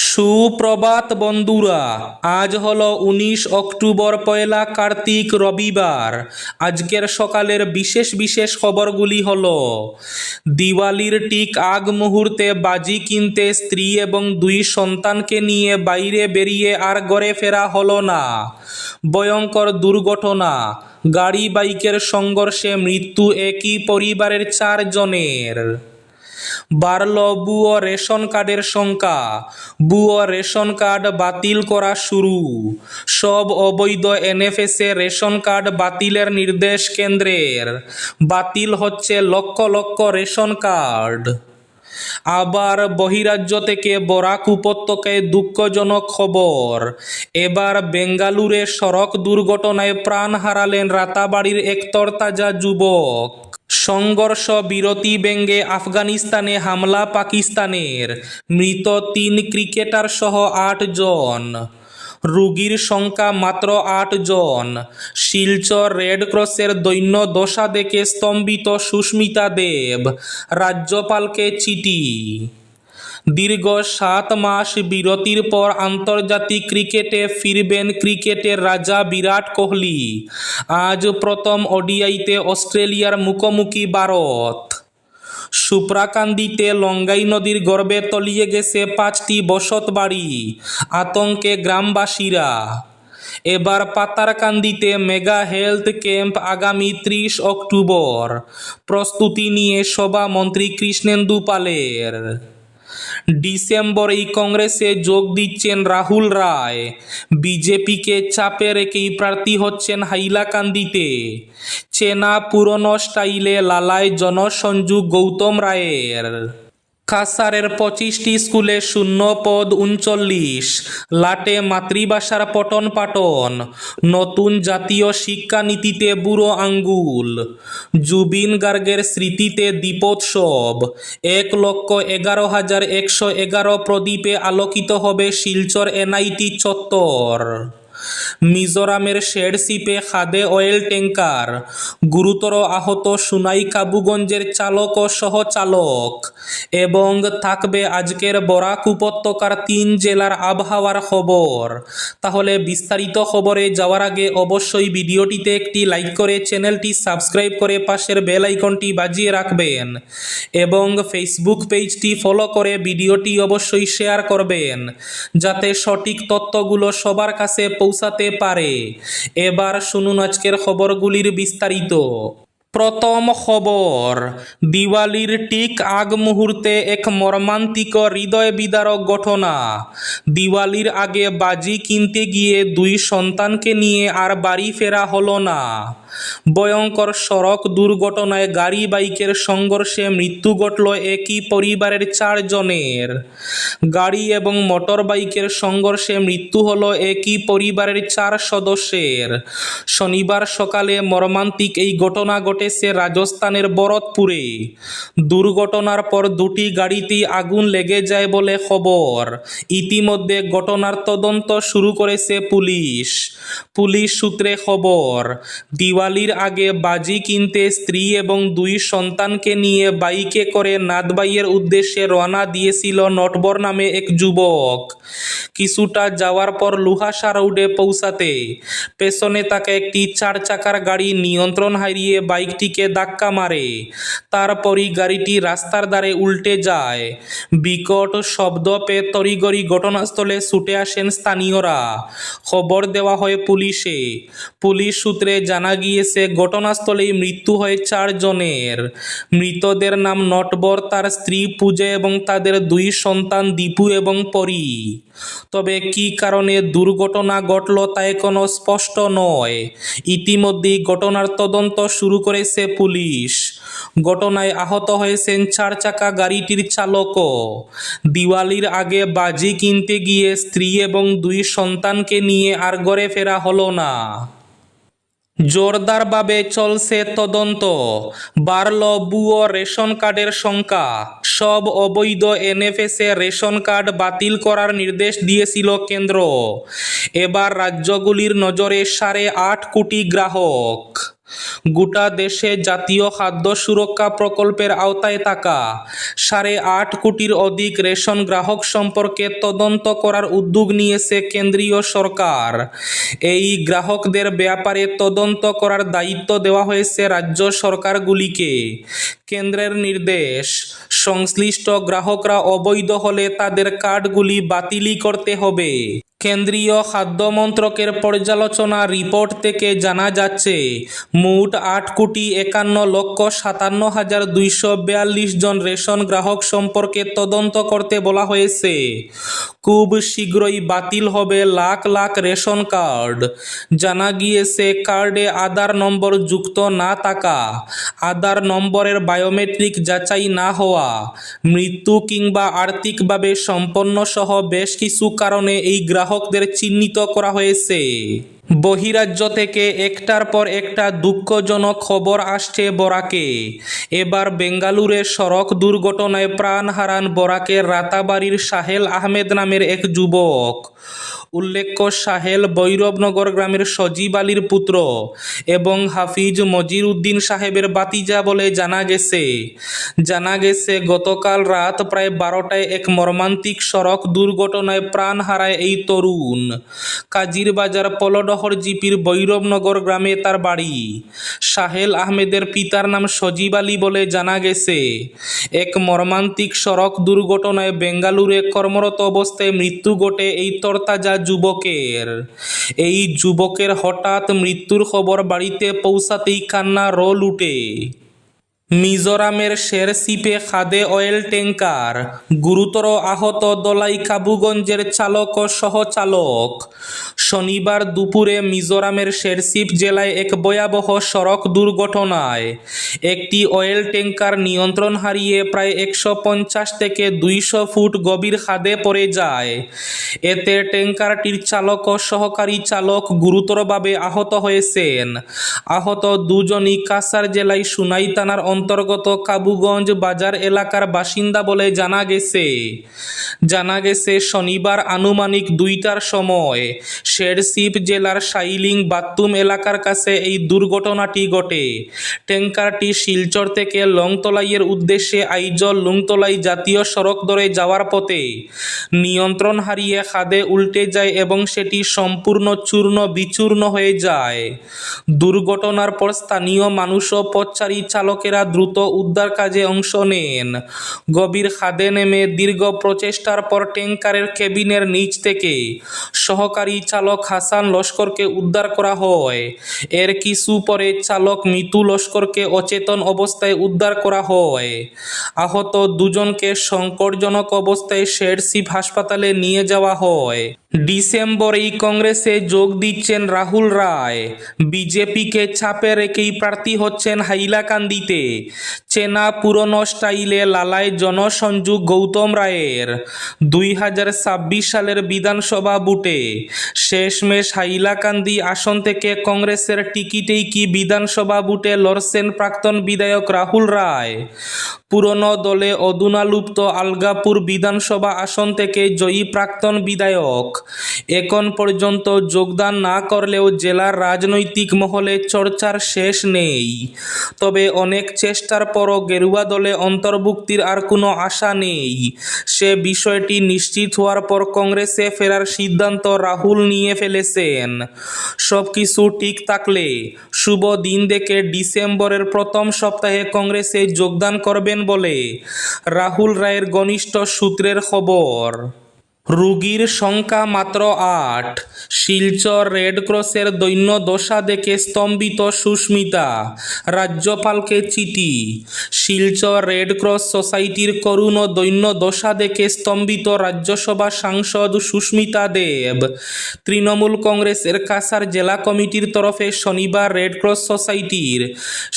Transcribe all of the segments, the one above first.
সুপ্রভাত বন্ধুরা, আজ হলো 19 অক্টোবর, পয়লা কার্তিক, রবিবার। আজকের সকালের বিশেষ বিশেষ খবরগুলি হলো: দিওয়ালির ঠিক আগ মুহূর্তে বাজি কিনতে স্ত্রী এবং 2 সন্তানকে নিয়ে বাইরে বেরিয়ে আর ঘরে ফেরা হলো না। ভয়ঙ্কর দুর্ঘটনা, গাড়ি বাইকের সংঘর্ষে মৃত্যু একই পরিবারের 4 জনের। বাড়ল ভুয়ো রেশন কার্ডের সংখ্যা, ভুয়ো রেশন কার্ড বাতিল করা শুরু। সব অবৈধ এনএফএসে রেশন কার্ড বাতিলের নির্দেশ কেন্দ্রের। বাতিল হচ্ছে লক্ষ লক্ষ রেশন কার্ড। আবার বহিরাজ্য থেকে বরাক উপত্যকায় দুঃখজনক খবর। এবার বেঙ্গালুরে সড়ক দুর্ঘটনায় প্রাণ হারালেন রাতাবাড়ির এক তরতাজা যুবক। সংঘর্ষ বিরতি ভেঙে আফগানিস্তানে হামলা পাকিস্তানের, মৃত 3 ক্রিকেটার সহ 8 জন। রোগীর সংখ্যা মাত্র 8 জন। শিলচর রেড ক্রসের দৈন্য দশা দেখে স্তম্ভিত সুস্মিতা দেব, রাজ্যপালকে চিঠি। দীর্ঘ 7 মাস বিরতির পর আন্তর্জাতিক ক্রিকেটে ফিরবেন ক্রিকেটের রাজা বিরাট কোহলি। আজ প্রথম ওডিআইতে অস্ট্রেলিয়ার মুখোমুখি ভারত। সুপ্রাকান্দিতে লঙ্গাই নদীর গর্ভে তলিয়ে গেছে 5টি বসতবাড়ি, আতঙ্কে গ্রামবাসীরা। এবার পাতারকান্দিতে মেগা হেলথ ক্যাম্প আগামী 30 অক্টোবর। প্রস্তুতি নিয়ে সভা মন্ত্রী কৃষ্ণেন্দু পালের। ডিসেম্বরেই কংগ্রেসে যোগ দিচ্ছেন রাহুল রায়। বিজেপিকে চাপে রেখেই প্রার্থী হচ্ছেন হাইলাকান্দিতে। চেনা পুরনো স্টাইলে লালায় জনসংযোগ গৌতম রায়ের। কাছাড়ের 25টি স্কুলে শূন্য পদ 39, লাটে মাতৃভাষার পঠন পাঠন। নতুন জাতীয় শিক্ষানীতিতে বুড়ো আঙ্গুল। জুবিন গার্গের স্মৃতিতে দীপোৎসব। 1,11,111 প্রদীপে আলোকিত হবে শিলচর এনআইটি চত্বর। মিজোরামের শেরশিপে খাদে অয়েল ট্যাঙ্কার, গুরুতর আহত সোনাইকাবুগঞ্জের চালক ও সহচালক। এবং থাকবে আজকের বরাক উপত্যকার 3 জেলার আবহাওয়ার খবর। তাহলে বিস্তারিত খবরে যাওয়ার আগে অবশ্যই ভিডিওটিতে একটি লাইক করে চ্যানেলটি সাবস্ক্রাইব করে পাশের বেল আইকনটি বাজিয়ে রাখবেন এবং ফেসবুক পেজটি ফলো করে ভিডিওটি অবশ্যই শেয়ার করবেন, যাতে সঠিক তথ্যগুলো সবার কাছে পৌঁছাতে পারে। এবার শুনুন আজকের খবরগুলির বিস্তারিত। প্রথম খবর, দিওয়ালির ঠিক আগ মুহূর্তে এক মর্মান্তিক হৃদয় বিদারক ঘটনা। দিওয়ালির আগে বাজি কিনতে গিয়ে 2 সন্তানকে নিয়ে আর বাড়ি ফেরা হলো না। ভয়ঙ্কর সড়ক দুর্ঘটনায় গাড়ি বাইকের সংঘর্ষে মৃত্যু ঘটল একই পরিবারের 4 জনের। গাড়ি এবং মোটর বাইকের সংঘর্ষে মৃত্যু হলো একই পরিবারের 4 সদস্যের। শনিবার সকালে মর্মান্তিক এই ঘটনা ঘটেছে রাজস্থানের ভরতপুরে। দুর্ঘটনার পর 2টি গাড়িতেই আগুন লেগে যায় বলে খবর। ইতিমধ্যে ঘটনার তদন্ত শুরু করেছে পুলিশ। পুলিশ সূত্রে খবর, দিওয়ালির আগে বাজি কিনতে স্ত্রী এবং 2 সন্তানকে নিয়ে বাইকে করে নাথবাইয়ের উদ্দেশ্যে রওনা দিয়েছিল নটবর নামে এক যুবক। কিছুটা যাওয়ার পর লুহাসা রোডে পৌঁছাতে পেছনে থাকা একটি 4 চাকার গাড়ি নিয়ন্ত্রণ হারিয়ে বাইকটিকে ধাক্কা মারে। তারপরই গাড়িটি রাস্তার ধারে উল্টে যায়। বিকট শব্দ পেয়ে তড়িঘড়ি ঘটনাস্থলে ছুটে আসেন স্থানীয়রা। খবর দেওয়া হয় পুলিশে। পুলিশ সূত্রে জানা গিয়েছে, ঘটনাস্থলেই মৃত্যু হয় 4 জনের। মৃতদের নাম নটবর, তার স্ত্রী পূজা এবং তাদের 2 সন্তান দীপু এবং পরি। তবে কী কারণে দুর্ঘটনা ঘটল তা এখনো স্পষ্ট নয়। ইতিমধ্যেই ঘটনার তদন্ত শুরু করেছে পুলিশ। ঘটনায় আহত হয়েছেন 4 চাকা গাড়িটির চালকও। দিওয়ালির আগে বাজি কিনতে গিয়ে স্ত্রী এবং 2 সন্তানকে নিয়ে আর ঘরে ফেরা হলো না। জোরদারভাবে চলছে তদন্ত। বাড়ল ভুয়ো রেশন কার্ডের সংখ্যা। সব অবৈধ এনএফএসে রেশন কার্ড বাতিল করার নির্দেশ দিয়েছিল কেন্দ্র। এবার রাজ্যগুলির নজরে 8.5 কোটি গ্রাহক। গোটা দেশে জাতীয় খাদ্য সুরক্ষা প্রকল্পের আওতায় থাকা 8.5 কোটির অধিক রেশন গ্রাহক সম্পর্কে তদন্ত করার উদ্যোগ নিয়েছে কেন্দ্রীয় সরকার। এই গ্রাহকদের ব্যাপারে তদন্ত করার দায়িত্ব দেওয়া হয়েছে রাজ্য সরকারগুলিকে। কেন্দ্রের নির্দেশ, সংশ্লিষ্ট গ্রাহকরা অবৈধ হলে তাদের কার্ডগুলি বাতিল করতে হবে। কেন্দ্রীয় খাদ্য মন্ত্রকের পর্যালোচনা রিপোর্ট থেকে জানা যাচ্ছে, মোট 8,51,57,242 জন রেশন গ্রাহক সম্পর্কে তদন্ত করতে বলা হয়েছে। খুব শীঘ্রই বাতিল হবে লাখ লাখ রেশন কার্ড। জানা গিয়েছে, কার্ডে আধার নম্বর যুক্ত না থাকা, আধার নম্বরের বায়োমেট্রিক যাচাই না হওয়া, মৃত্যু কিংবা আর্থিকভাবে সম্পন্ন সহ বেশ কিছু কারণে এই গ্রাহকদের চিহ্নিত করা হয়েছে। বহিরাজ্য থেকে একটার পর একটা দুঃখজনক খবর আসছে বরাকে। এবার বেঙ্গালুরে সড়ক দুর্ঘটনায় প্রাণ হারান বরাকের রাতাবাড়ির সাহেল আহমেদ নামের এক যুবক। উল্লেখ্য, সাহেল ভৈরবনগর গ্রামের সজীব আলীর পুত্র এবং হাফিজ মজির উদ্দিন সাহেবের বাতিজা বলে জানা গেছে গতকাল রাত প্রায় 12টায় এক মর্মান্তিক সড়ক দুর্ঘটনায় প্রাণ হারায় এই তরুণ। কাজির বাজার পলডহর জিপির ভৈরবনগর গ্রামে তার বাড়ি। সাহেল আহমেদের পিতার নাম সজীব আলী বলে জানা গেছে। এক মর্মান্তিক সড়ক দুর্ঘটনায় বেঙ্গালুরে কর্মরত অবস্থায় মৃত্যু ঘটে এই তরতাজা যুবকের। এই যুবকের হঠাৎ মৃত্যুর খবর বাড়িতে পৌঁছাতেই কান্না রোল উঠে। মিজোরামের শেরশিপে খাদে অয়েল ট্যাঙ্কার, গুরুতর আহত দলাই কাবুগঞ্জের চালক ও সহচালক। শনিবার দুপুরে মিজোরামের শেরশিপ জেলায় এক ভয়াবহ সড়ক দুর্ঘটনায় একটি অয়েল ট্যাঙ্কার নিয়ন্ত্রণ হারিয়ে প্রায় 150 থেকে 200 ফুট গভীর খাদে পড়ে যায়। এতে ট্যাঙ্কারটির চালক ও সহকারী চালক গুরুতরভাবে আহত হয়েছেন। আহত দুজনই কাছাড় জেলায় সুনাই থানার অন্তর্গত কাবুগঞ্জ বাজার এলাকার বাসিন্দা বলে জানা গেছে শনিবার আনুমানিক 2টার সময় শেরশিপ জেলার শাইলিং বাত্তুম এলাকার কাছে এই দুর্ঘটনাটি ঘটে। ট্যাঙ্কারটি শিলচর থেকে লংতলাইয়ের উদ্দেশ্যে আইজল লুংতলাই জাতীয় সড়ক ধরে যাওয়ার পথে নিয়ন্ত্রণ হারিয়ে খাদে উল্টে যায় এবং সেটি সম্পূর্ণ চূর্ণ বিচূর্ণ হয়ে যায়। দুর্ঘটনার পর স্থানীয় মানুষ ও পথচারী চালকেরা দ্রুত উদ্ধার কাজে অংশ নেন। গভীর খাদে নেমে দীর্ঘ প্রচেষ্টার পর ট্যাঙ্কারের কেবিনের নিচ থেকে সহকারী চালক হাসান লস্করকে উদ্ধার করা হয়। এর কিছু পরে চালক মিতু লস্করকে অচেতন অবস্থায় উদ্ধার করা হয়। আহত দুজনকে সংকটজনক অবস্থায় শেরশিপ হাসপাতালে নিয়ে যাওয়া হয়। ডিসেম্বরেই কংগ্রেসে যোগ দিচ্ছেন রাহুল রায়। বিজেপিকে চাপে রেখেই প্রার্থী হচ্ছেন হাইলাকান্দিতে। চেনা পুরনো স্টাইলে লালায় জনসংযোগ গৌতম রায়ের। 2026 সালের বিধানসভা ভোটে শেষমেশ হাইলাকান্দি আসন থেকে কংগ্রেসের টিকিটেই কি বিধানসভা ভোটে লড়ছেন প্রাক্তন বিধায়ক রাহুল রায়। পুরনো দলে অধুনালুপ্ত আলগাপুর বিধানসভা আসন থেকে জয়ী প্রাক্তন বিধায়ক এখন পর্যন্ত যোগদান না করলেও জেলার রাজনৈতিক মহলে চর্চার শেষ নেই। তবে অনেক চেষ্টার পরও গেরুয়া দলে অন্তর্ভুক্তির আর কোনো আশা নেই। সে বিষয়টি নিশ্চিত হওয়ার পর কংগ্রেসে ফেরার সিদ্ধান্ত রাহুল নিয়ে ফেলেছেন। সবকিছু ঠিক থাকলে শুভ দিন দেখে ডিসেম্বরের প্রথম সপ্তাহে কংগ্রেসে যোগদান করবেন বলে রাহুল রায়ের ঘনিষ্ঠ সূত্রের খবর। রোগীর সংখ্যা মাত্র 8। শিলচর রেডক্রসের দৈন্য দশা দেখে স্তম্ভিত সুস্মিতা, রাজ্যপালকে চিঠি। শিলচর রেডক্রস সোসাইটির করুণ ও দৈন্য দশা দেখে স্তম্ভিত রাজ্যসভা সাংসদ সুস্মিতা দেব তৃণমূল কংগ্রেসের কাছাড় জেলা কমিটির তরফে শনিবার রেডক্রস সোসাইটির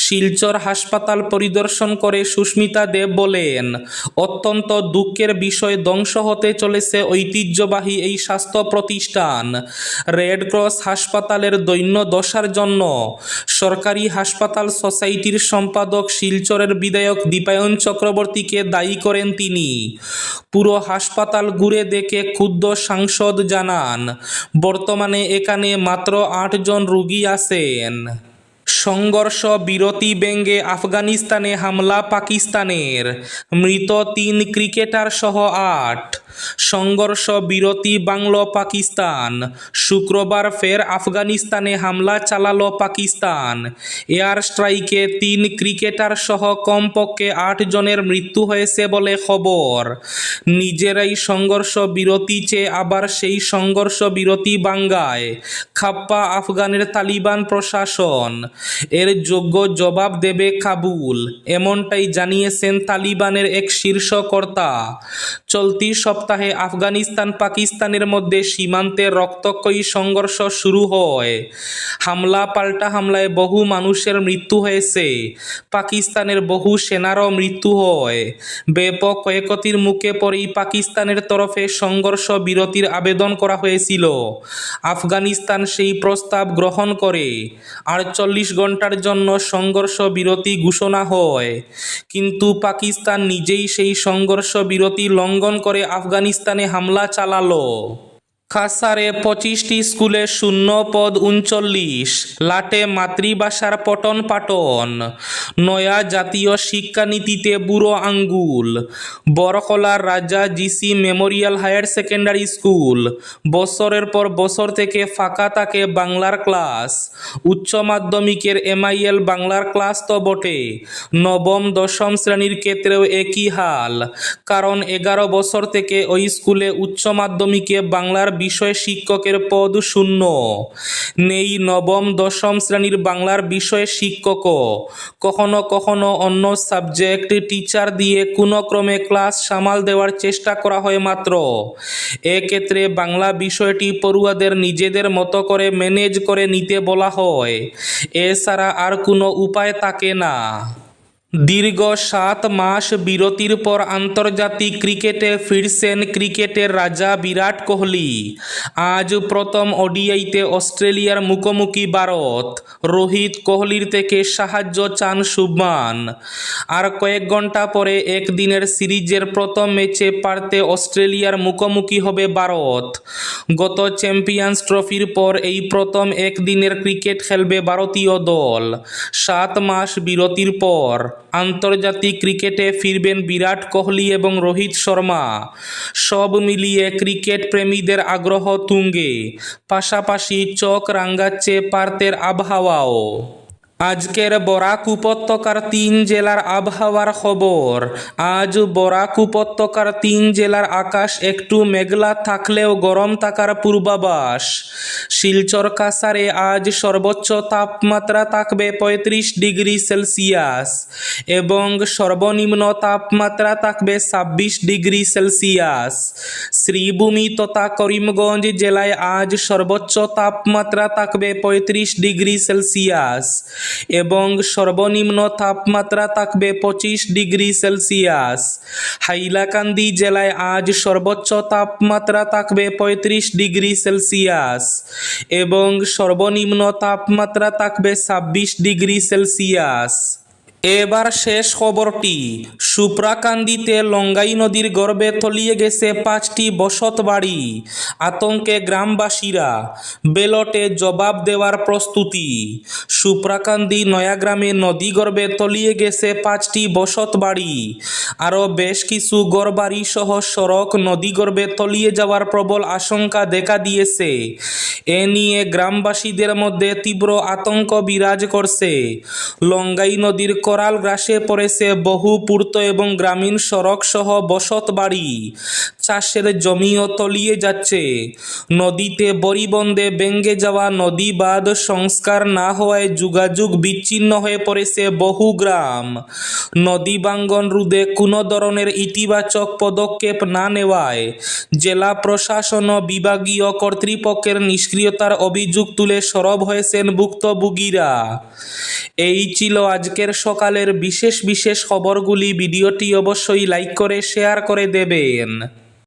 শিলচর হাসপাতাল পরিদর্শন করে সুস্মিতা দেব বলেন, অত্যন্ত দুঃখের বিষয়, ধ্বংস হতে চলেছে ঐতিহ্যবাহী এই স্বাস্থ্য প্রতিষ্ঠান। রেডক্রস হাসপাতালের দৈন্য দশার জন্য সরকারি হাসপাতাল সোসাইটির সম্পাদক শিলচরের বিধায়ক দীপায়ন চক্রবর্তীকে দায়ী করেন তিনি। পুরো হাসপাতাল ঘুরে দেখে ক্ষুব্ধ সাংসদ জানান, বর্তমানে এখানে মাত্র 8 জন রোগী আছেন। সংঘর্ষ বিরতি ভেঙে আফগানিস্তানে হামলা পাকিস্তানের, মৃত ৩ ক্রিকেটার সহ ৮। সংঘর্ষ বিরতি ভাঙল পাকিস্তান, শুক্রবার ফের আফগানিস্তানে হামলা চালালো পাকিস্তান। এয়ার স্ট্রাইকে ৩ ক্রিকেটার সহ কমপক্ষে ৮ জনের মৃত্যু হয়েছে বলে খবর। নিজেরাই সংঘর্ষ বিরতি চেয়ে আবার সেই সংঘর্ষ বিরতি ভাঙ্গায় খাপ্পা আফগানের তালিবান প্রশাসন। এর যোগ্য জবাব দেবে কাবুল, এমনটাই জানিয়েছেন তালিবানের এক শীর্ষ কর্তা। চলতি সপ্তাহে আফগানিস্তান পাকিস্তানের মধ্যে সীমান্তে রক্তক্ষয়ী সংঘর্ষ শুরু হয়। হামলা পাল্টা হামলায় বহু মানুষের মৃত্যু হয়েছে, পাকিস্তানের বহু সেনারও মৃত্যু হয়। ব্যাপক ক্ষয়ক্ষতির মুখে পড়েই পাকিস্তানের তরফে সংঘর্ষ বিরতির আবেদন করা হয়েছিল। আফগানিস্তান সেই প্রস্তাব গ্রহণ করে ৪৮ ঘন্টার জন্য সংঘর্ষ বিরতি ঘোষণা হয়, কিন্তু পাকিস্তান নিজেই সেই সংঘর্ষ বিরতি লঙ্ঘন করে আফগানিস্তানে হামলা চালালো। কাসারে ২৫টি স্কুলে শূন্য পদ ৩৯, লাটে মাতৃভাষার পঠন পাঠন। নয়া জাতীয় শিক্ষানীতিতে বুড়ো আঙ্গুল। বরকলার Raja GC memorial higher secondary school বছরের পর বছর থেকে ফাঁকা থাকে বাংলার ক্লাস। উচ্চ মাধ্যমিকের MIL বাংলার ক্লাস তো বটে, নবম দশম শ্রেণীর ক্ষেত্রেও একই হাল। কারণ ১১ বছর থেকে ওই স্কুলে উচ্চ মাধ্যমিকে বাংলার বিষয় শিক্ষকের পদ শূন্য। নেই নবম দশম শ্রেণীর বাংলার বিষয় শিক্ষকও। কখনো কখনো অন্য সাবজেক্ট টিচার দিয়ে কোনো ক্রমে ক্লাস সামাল দেওয়ার চেষ্টা করা হয় মাত্র। এক্ষেত্রে বাংলা বিষয়টি পড়ুয়াদের নিজেদের মতো করে ম্যানেজ করে নিতে বলা হয়, এছাড়া আর কোনো উপায় থাকে না। দীর্ঘ ৭ মাস বিরতির পর আন্তর্জাতিক ক্রিকেটে ফিরছেন ক্রিকেটের রাজা বিরাট কোহলি। আজ প্রথম ODIতে অস্ট্রেলিয়ার মুখোমুখি ভারত। রোহিত কোহলির থেকে সাহায্য চান শুভমান। আর কয়েক ঘন্টা পরে একদিনের সিরিজের প্রথম ম্যাচে পারতে অস্ট্রেলিয়ার মুখোমুখি হবে ভারত। গত চ্যাম্পিয়ন্স ট্রফির পর এই প্রথম একদিনের ক্রিকেট খেলবে ভারতীয় দল। ৭ মাস বিরতির পর আন্তর্জাতিক ক্রিকেটে ফিরবেন বিরাট কোহলি এবং রোহিত শর্মা। সব মিলিয়ে ক্রিকেট প্রেমীদের আগ্রহ তুঙ্গে, পাশাপাশি চোখ রাঙাচ্ছে পার্থের আবহাওয়াও। আজকের বরাক উপত্যকার ৩ জেলার আবহাওয়ার খবর। আজ বরাক উপত্যকার ৩ জেলার আকাশ একটু মেঘলা থাকলেও গরম থাকার পূর্বাভাস। শিলচর কাছাড়ে আজ সর্বোচ্চ তাপমাত্রা থাকবে ৩৫ ডিগ্রি সেলসিয়াস এবং সর্বনিম্ন তাপমাত্রা থাকবে ২৬ ডিগ্রি সেলসিয়াস। শ্রীভূমি তথা করিমগঞ্জ জেলায় আজ সর্বোচ্চ তাপমাত্রা থাকবে ৩৫ ডিগ্রি সেলসিয়াস এবং সর্বনিম্ন তাপমাত্রা থাকবে ২৫ ডিগ্রি সেলসিয়াস। হাইলাকান্দি জেলায় আজ সর্বোচ্চ তাপমাত্রা থাকবে ৩৫ ডিগ্রি সেলসিয়াস এবং সর্বনিম্ন তাপমাত্রা থাকবে ২৬ ডিগ্রি সেলসিয়াস। এবার শেষ খবরটি। সুপ্রাকান্দিতে লঙ্গাই নদীর গর্ভে তলিয়ে গেছে ৫টি বসত বাড়ি। আতঙ্কে গ্রামবাসীরা, ব্যালটে জবাব দেওয়ার প্রস্তুতি। সুপ্রাকান্দি নয়াগ্রামে নদীগর্ভে তলিয়ে গেছে ৫টি বসত বাড়ি। আরও বেশ কিছু ঘরবাড়ি সহ সড়ক নদীগর্ভে তলিয়ে যাওয়ার প্রবল আশঙ্কা দেখা দিয়েছে। এ নিয়ে গ্রামবাসীদের মধ্যে তীব্র আতঙ্ক বিরাজ করছে। লঙ্গাই নদীর করাল গ্রাসে পড়েছে বহু পূর্ত এবং গ্রামীণ সড়ক সহ বসত বাড়ি। চাষের জমিও তলিয়ে যাচ্ছে। নদীতে বরিবন্দে ভেঙে যাওয়া নদী বাঁধ সংস্কার না হওয়ায় যোগাযোগ বিচ্ছিন্ন হয়ে পড়েছে বহু গ্রাম। নদী ভাঙ্গন রোধে কোনো ধরনের ইতিবাচক পদক্ষেপ না নেওয়ায় জেলা প্রশাসন ও বিভাগীয় কর্তৃপক্ষের নিষ্ক্রিয়তার অভিযোগ তুলে সরব হয়েছেন ভুক্তভোগীরা। এই ছিল আজকের সকালের বিশেষ খবরগুলি। ভিডিওটি অবশ্যই লাইক করে শেয়ার করে দেবেন।